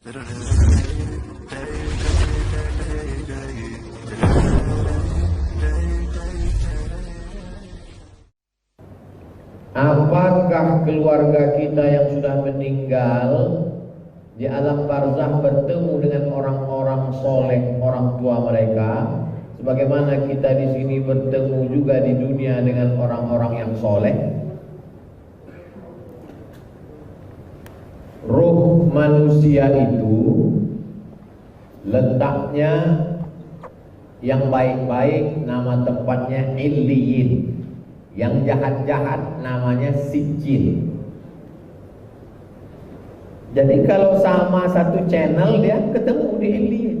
Apakah keluarga kita yang sudah meninggal di alam barzakh bertemu dengan orang-orang soleh, orang tua mereka, sebagaimana kita di sini bertemu juga di dunia dengan orang-orang yang soleh? Ruh manusia itu letaknya yang baik-baik nama tempatnya Illiyin, yang jahat-jahat namanya Sijjin. Jadi kalau sama satu channel dia ketemu di Illiyin.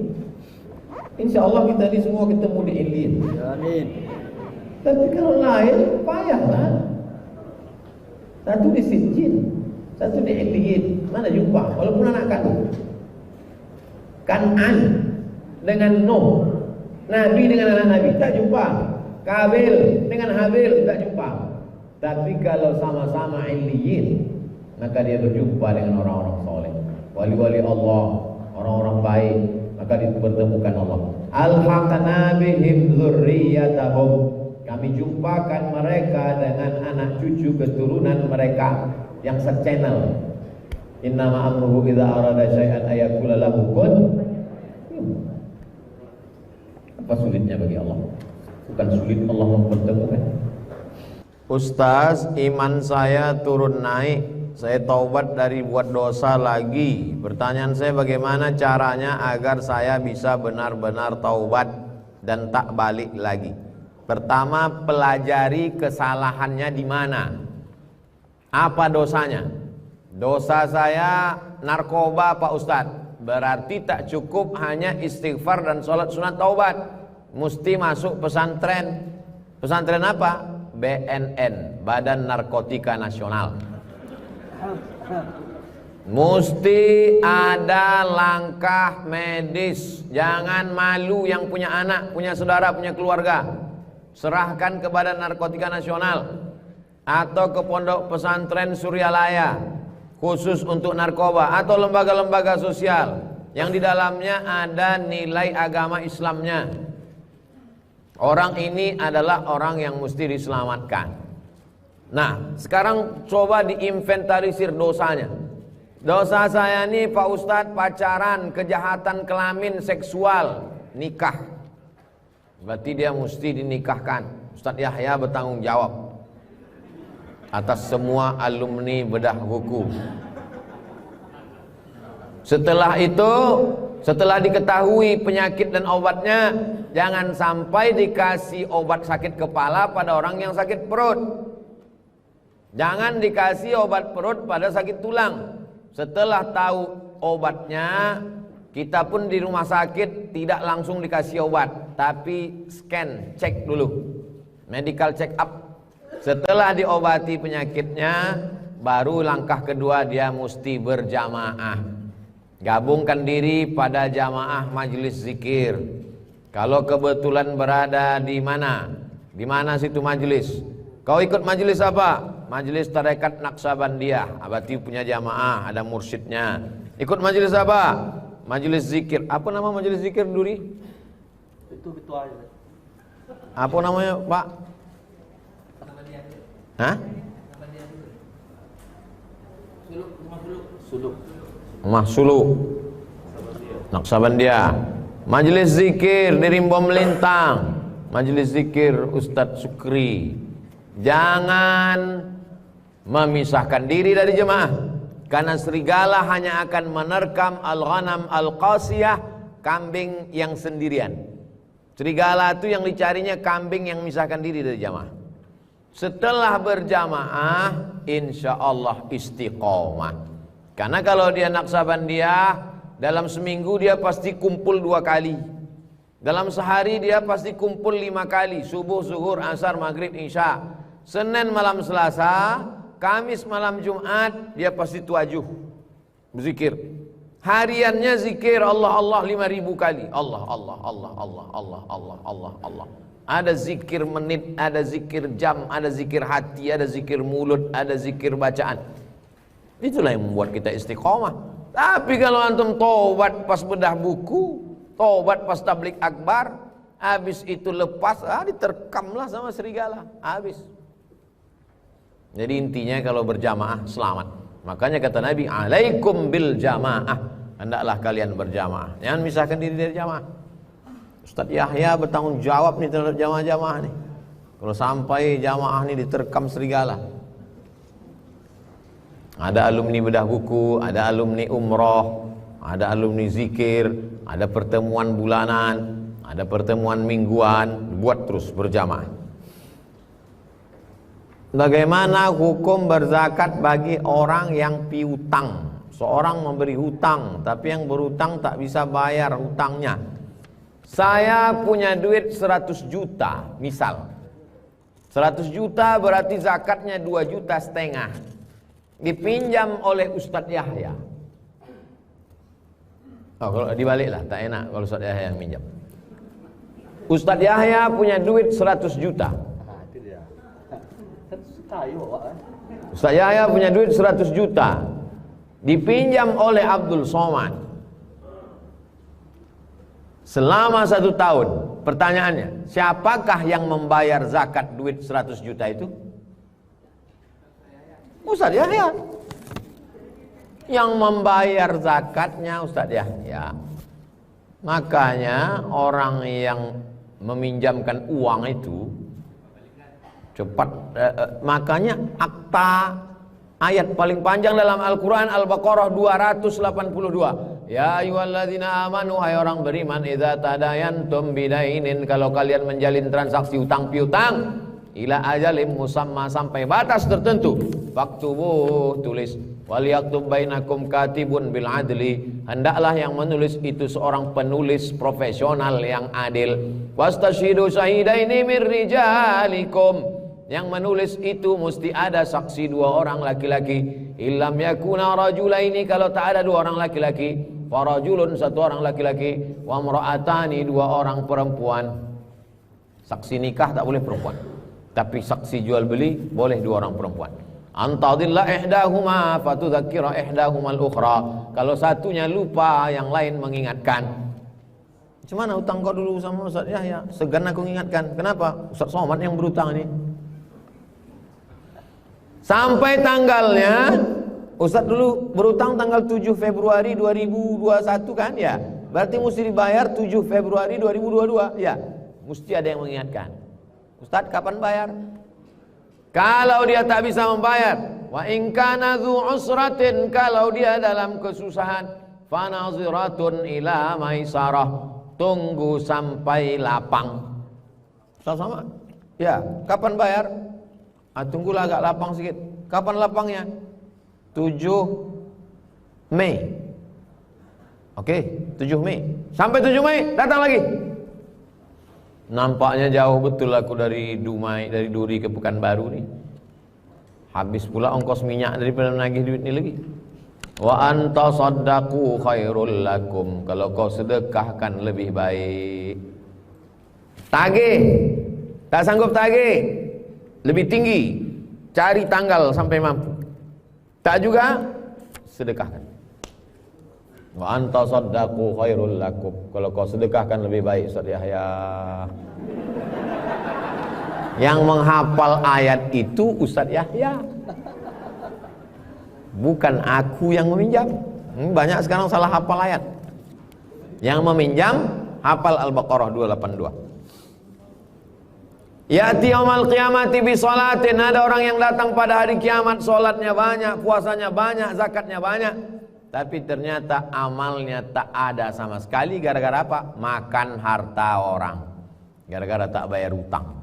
Insya Allah kita ini semua ketemu di Illiyin. Amin. Tapi kalau lain payahlah. Satu di Sijjin, satu di Illiyin. Mana jumpa? Walaupun anak kandung. Kan'an dengan Nuh, Nabi dengan anak Nabi tak jumpa. Kabil dengan Habil tak jumpa. Tapi kalau sama-sama Illiyin, maka dia berjumpa dengan orang-orang soleh, wali-wali Allah, orang-orang baik, maka dipertemukan Allah. Alhaqna bihim dzurriyyatahum, kami jumpakan mereka dengan anak cucu keturunan mereka yang sechannel. Innama amruhu idza arada syai'an ayaqula lahu kun. Apa sulitnya bagi Allah? Bukan sulit Allah mempertemukan. Ustaz, iman saya turun naik. Saya taubat dari buat dosa lagi. Pertanyaan saya, bagaimana caranya agar saya bisa benar-benar taubat dan tak balik lagi? Pertama, pelajari kesalahannya di mana. Apa dosanya? Dosa saya narkoba Pak Ustadz. Berarti tak cukup hanya istighfar dan sholat sunat taubat. Mesti masuk pesantren. Pesantren apa? BNN, Badan Narkotika Nasional. Mesti ada langkah medis. Jangan malu yang punya anak, punya saudara, punya keluarga. Serahkan ke Badan Narkotika Nasional atau ke pondok pesantren Suryalaya khusus untuk narkoba, atau lembaga-lembaga sosial yang di dalamnya ada nilai agama Islamnya. Orang ini adalah orang yang mesti diselamatkan. Nah, sekarang coba diinventarisir dosanya. Dosa saya ini Pak Ustadz, pacaran, kejahatan kelamin seksual, nikah. Berarti dia mesti dinikahkan. Ustadz Yahya bertanggung jawab atas semua alumni bedah buku. Setelah itu, setelah diketahui penyakit dan obatnya, jangan sampai dikasih obat sakit kepala pada orang yang sakit perut. Jangan dikasih obat perut pada sakit tulang. Setelah tahu obatnya, kita pun di rumah sakit tidak langsung dikasih obat, tapi scan, cek dulu, medical check up. Setelah diobati penyakitnya, baru langkah kedua dia mesti berjamaah. Gabungkan diri pada jamaah majelis zikir. Kalau kebetulan berada di mana? Di mana situ majelis? Kau ikut majelis apa? Majelis Tarekat Naqsabandiyah. Berarti punya jamaah, ada mursyidnya. Ikut majelis apa? Majelis zikir. Apa nama majelis zikir, Duri? Itu ketuanya. Apa namanya, Pak? Hah? Suluk. Rumah Suluk Naqsabandiyah. Majelis zikir di Rimbo Melintang, majelis zikir Ustadz Sukri. Jangan memisahkan diri dari jemaah, karena serigala hanya akan menerkam al-ghanam al-qasiyah, kambing yang sendirian. Serigala itu yang dicarinya kambing yang memisahkan diri dari jemaah. Setelah berjamaah, insya Allah istiqomah. Karena kalau dia Naqsabandiyah, dalam seminggu dia pasti kumpul 2 kali. Dalam sehari dia pasti kumpul 5 kali. Subuh, zuhur, asar, maghrib, isya. Senin malam Selasa, Kamis malam Jumat, dia pasti tuajuh berzikir. Hariannya zikir Allah Allah 5.000 kali. Allah Allah Allah Allah Allah Allah Allah Allah. Ada zikir menit, ada zikir jam, ada zikir hati, ada zikir mulut, ada zikir bacaan. Itulah yang membuat kita istiqomah. Tapi kalau antum tobat pas bedah buku, tobat pas tablik akbar, habis itu lepas, diterkamlah sama serigala, habis. Jadi intinya kalau berjamaah selamat. Makanya kata Nabi, alaikum bil jamaah, hendaklah kalian berjamaah, jangan misahkan diri dari jamaah. Ustaz Yahya bertanggung jawab nih terhadap jamaah-jamaah nih. Kalau sampai jamaah nih diterkam serigala. Ada alumni bedah buku, ada alumni umroh, ada alumni zikir, ada pertemuan bulanan, ada pertemuan mingguan, buat terus berjamaah. Bagaimana hukum berzakat bagi orang yang piutang? Seorang memberi hutang, tapi yang berhutang tak bisa bayar hutangnya. Saya punya duit 100 juta, misal 100 juta berarti zakatnya 2,5 juta, dipinjam oleh Ustadz Yahya. Kalau dibaliklah, tak enak kalau Ustadz Yahya yang minjam. Ustadz Yahya punya duit 100 juta. Itu dia. Kayu, Pak. Ustadz Yahya punya duit 100 juta, dipinjam oleh Abdul Somad selama 1 tahun. Pertanyaannya, siapakah yang membayar zakat duit 100 juta itu? Ustadz Yahya. Yang membayar zakatnya Ustadz Yahya. Makanya orang yang meminjamkan uang itu cepat, makanya akta ayat paling panjang dalam Al-Quran Al-Baqarah 282. Ya ayyuhalladzina amanu, hai orang beriman, idza tadayantum bidainin, kalau kalian menjalin transaksi utang piutang, ila ajalim musamma, sampai batas tertentu, faktubuh, tulis, waliyaktub bainakum katibun bil adli, hendaklah yang menulis itu seorang penulis profesional yang adil, wastashidu syahidaini mir rijalikum, yang menulis itu mesti ada saksi 2 orang laki-laki, illam yakuna rajulaini, kalau tak ada 2 orang laki-laki, farajulun 1 orang laki-laki, wa imra'atani 2 orang perempuan. Saksi nikah tak boleh perempuan, tapi saksi jual beli boleh 2 orang perempuan. Antadilla ihdahuma fatudzakkira ihdahumal ukhra, kalau satunya lupa yang lain mengingatkan. Gimana utang kau dulu sama Ustaz Yahya? Segan aku mengingatkan. Kenapa? Ustaz Somad yang berutang ini. Sampai tanggalnya, Ustaz dulu berutang tanggal 7 Februari 2021 kan ya? Berarti mesti dibayar 7 Februari 2022 ya? Mesti ada yang mengingatkan. Ustaz kapan bayar? Kalau dia tak bisa membayar, wa in kana dzu usratin, kalau dia dalam kesusahan, fanaziratun ila maisarah, tunggu sampai lapang. Sama-sama. Ya, kapan bayar? Tunggulah agak lapang sedikit. Kapan lapangnya? 7 Mei. Oke, 7 Mei. Sampai 7 Mei datang lagi. Nampaknya jauh betul aku dari Dumai, dari Duri ke Pekanbaru nih. Habis pula ongkos minyak daripada menagih duit ini lagi. Wa anta saddaqu khairul lakum, kalau kau sedekahkan lebih baik. Tagih, tak sanggup tagih, lebih tinggi, cari tanggal sampai mampu. Tak juga, sedekahkan. Wa anta saddaqu khairul lakum, kalau kau sedekahkan lebih baik. Ustaz Yahya. Yang menghafal ayat itu Ustaz Yahya, bukan aku yang meminjam. Banyak sekarang salah hafal ayat. Yang meminjam hafal Al-Baqarah 282. Ya'ti yaumal qiyamati bi sholatin, ada orang yang datang pada hari kiamat, sholatnya banyak, puasanya banyak, zakatnya banyak, tapi ternyata amalnya tak ada sama sekali. Gara-gara apa? Makan harta orang, gara-gara tak bayar utang.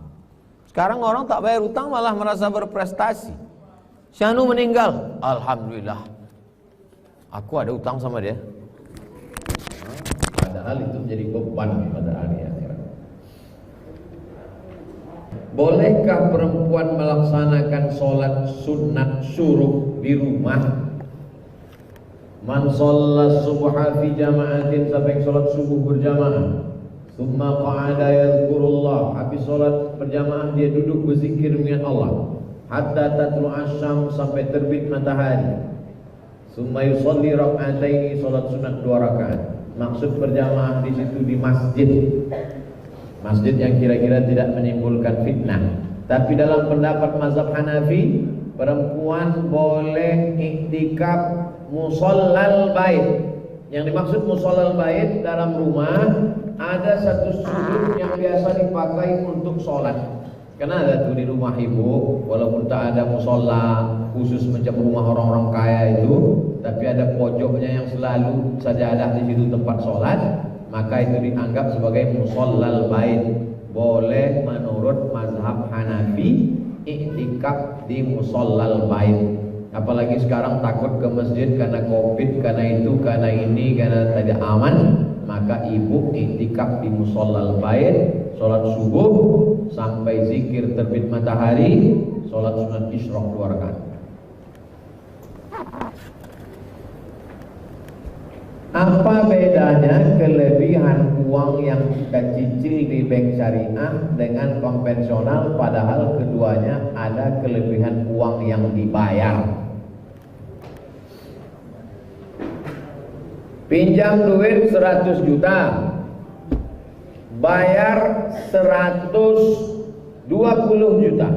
Sekarang orang tak bayar utang malah merasa berprestasi. Syanu meninggal, alhamdulillah, aku ada utang sama dia. Padahal itu menjadi beban pada hari akhirat. Bolehkah perempuan melaksanakan sholat sunat syuruk di rumah? Man shalla subha fi jama'atin, sampai sholat subuh berjamaah, summa qa'ada yadhkurullah, habis sholat berjamaah dia duduk berzikir mengingat Allah, hatta tatlu asyam, sampai terbit matahari, Summa yusalli raka'ataini, salat sunat 2 rakaat. Maksud berjamaah di situ di masjid. Masjid yang kira-kira tidak menimbulkan fitnah. Tapi dalam pendapat mazhab Hanafi, perempuan boleh iktikaf musallal bait. Yang dimaksud musallal bait dalam rumah ada satu sudut yang biasa dipakai untuk sholat. Karena ada tuh di rumah ibu, walaupun tak ada musola khusus macam rumah orang-orang kaya itu, tapi ada pojoknya yang selalu sajadah di situ tempat sholat, maka itu dianggap sebagai musallal bait. Boleh menurut mazhab Hanafi iktikaf di musallal bait. Apalagi sekarang takut ke masjid karena covid, karena itu, karena ini, karena tidak aman, maka ibu iktikaf di musallal bait, sholat subuh sampai zikir terbit matahari, sholat sunat isyraq 2 rakaat. Apa bedanya kelebihan uang yang kita cicil di bank syariah dengan konvensional, padahal keduanya ada kelebihan uang yang dibayar? Pinjam duit 100 juta, bayar 120 juta.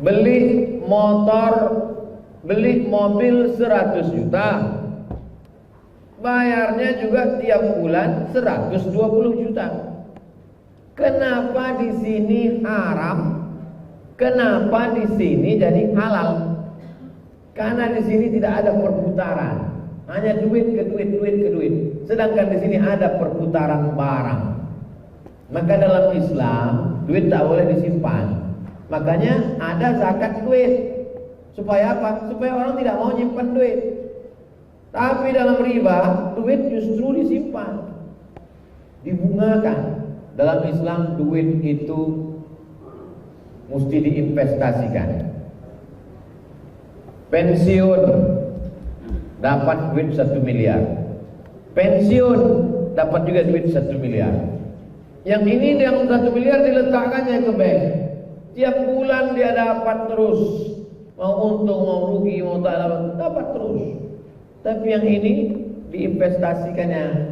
Beli motor, beli mobil 100 juta, bayarnya juga tiap bulan 120 juta. Kenapa di sini haram? Kenapa di sini jadi halal? Karena di sini tidak ada perputaran, hanya duit ke duit, duit ke duit. Sedangkan di sini ada perputaran barang. Maka dalam Islam duit tak boleh disimpan. Makanya ada zakat duit. Supaya apa? Supaya orang tidak mau nyimpan duit. Tapi dalam riba, duit justru disimpan, dibungakan. Dalam Islam duit itu mesti diinvestasikan. Pensiun dapat duit 1 miliar, pensiun dapat juga duit 1 miliar. Yang ini yang 1 miliar diletakkannya ke bank, tiap bulan dia dapat terus. Mau untung, mau rugi, mau tak dapat terus. Tapi yang ini diinvestasikannya.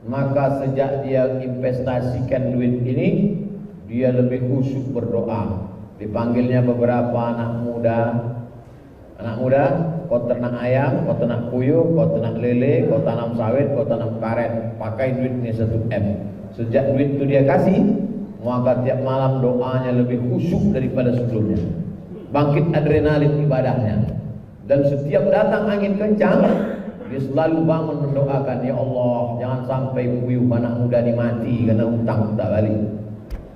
Maka sejak dia investasikan duit ini, dia lebih khusyuk berdoa. Dipanggilnya beberapa anak muda. Anak muda, kau ternak ayam, kau ternak puyuh, kau ternak lele, kau tanam sawit, kau tanam karet. Pakai duitnya 1 M. Sejak duit itu dia kasih, maka tiap malam doanya lebih khusyuk daripada sebelumnya. Bangkit adrenalin ibadahnya. Dan setiap datang angin kencang, dia selalu bangun mendoakan, ya Allah, jangan sampai puyuh anak muda ini mati karena hutang tak balik.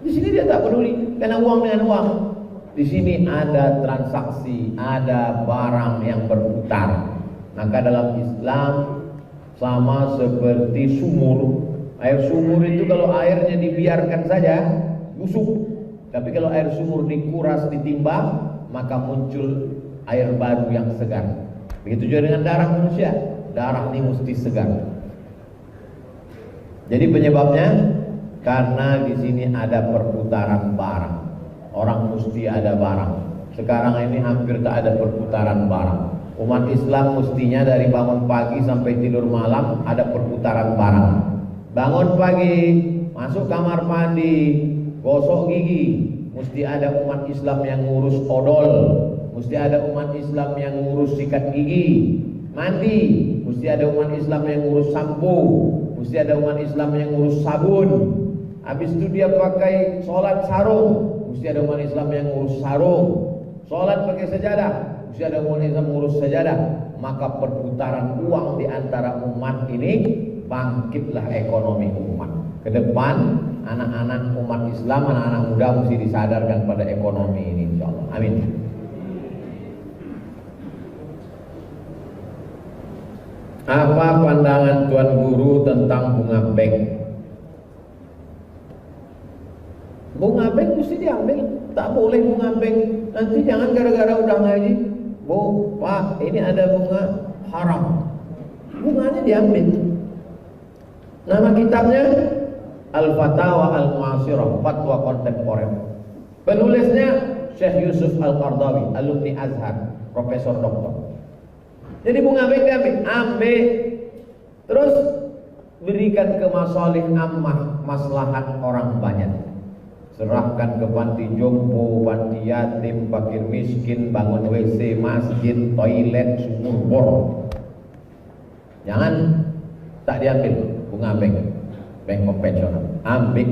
Di sini dia tak peduli, karena uang dengan uang. Di sini ada transaksi, ada barang yang berputar. Maka dalam Islam sama seperti sumur. Air sumur itu kalau airnya dibiarkan saja busuk. Tapi kalau air sumur dikuras, ditimbang, maka muncul air baru yang segar. Begitu juga dengan darah manusia. Darah ini mesti segar. Jadi penyebabnya karena di sini ada perputaran barang. Orang mesti ada barang. Sekarang ini hampir tak ada perputaran barang. Umat Islam mestinya dari bangun pagi sampai tidur malam ada perputaran barang. Bangun pagi, masuk kamar mandi, gosok gigi, mesti ada umat Islam yang ngurus odol, mesti ada umat Islam yang ngurus sikat gigi. Mandi, mesti ada umat Islam yang ngurus sampo, mesti ada umat Islam yang ngurus sabun. Habis itu dia pakai sholat sarung, mesti ada umat Islam yang ngurus sarung. Sholat pakai sajadah, mesti ada umat Islam ngurus sajadah. Maka perputaran uang di antara umat ini, bangkitlah ekonomi umat. Ke depan anak-anak umat Islam, anak-anak muda mesti disadarkan pada ekonomi ini, insyaallah. Amin. Apa pandangan Tuan Guru tentang bunga bank? Bunga bank mesti diambil, tak boleh bunga bank. Nanti jangan gara-gara udah ngaji, Bu, Pak, ini ada bunga haram. Bunganya diambil. Nama kitabnya Al-Fatawa Al-Mu'asirah, fatwa kontemporer. Penulisnya Syekh Yusuf Al-Qardawi, alumni Azhar, profesor doktor. Jadi bunga baik diambil, ambil, terus berikan ke masalih ammah, maslahat orang banyak. Serahkan ke panti jompo, panti yatim, fakir miskin, bangun WC, masjid, toilet, sumur bor. Jangan tak diambil bunga bank konvensional. Ambil,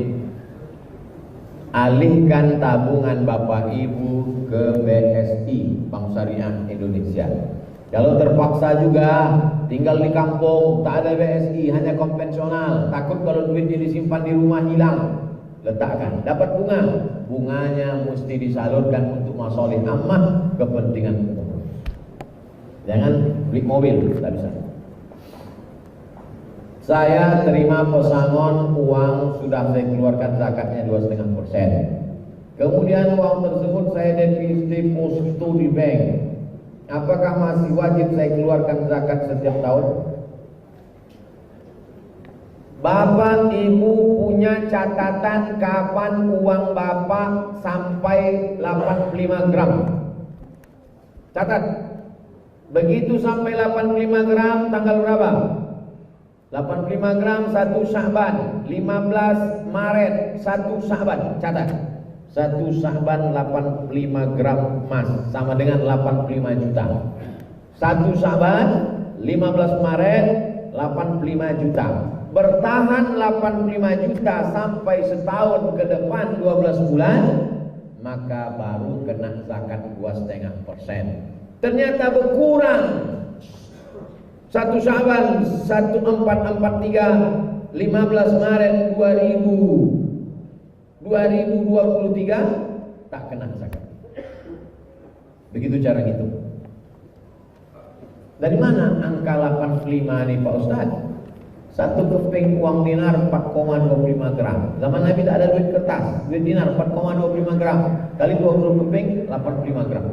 alihkan tabungan Bapak Ibu ke BSI, Bank Syariah Indonesia. Kalau terpaksa juga tinggal di kampung, tak ada BSI, hanya konvensional, takut kalau duitnya disimpan di rumah hilang, letakkan, dapat bunga. Bunganya mesti disalurkan untuk masalih ammah, kepentingan umum. Jangan beli mobil, tak bisa. Saya terima pesangon uang, sudah saya keluarkan zakatnya 2,5%. Kemudian uang tersebut saya deposito di bank. Apakah masih wajib saya keluarkan zakat setiap tahun? Bapak Ibu punya catatan kapan uang Bapak sampai 85 gram. Catat. Begitu sampai 85 gram tanggal berapa? 85 gram 1 Sya'ban, 15 Maret 1 Sya'ban. Catat. 1 Sya'ban 85 gram emas sama dengan 85 juta. 1 Sya'ban 15 Maret 85 juta. Bertahan 85 juta sampai setahun ke depan 12 bulan, maka baru kena zakat 2,5%. Ternyata berkurang. 1 Sya'ban 1443 15 Maret 2023 tak kena zakat. Begitu cara gitu. Dari mana angka 85 nih Pak Ustadz? Satu keping uang dinar 4,25 gram. Zaman Nabi tak ada duit kertas, duit dinar 4,25 gram kali 20 keping 85 gram.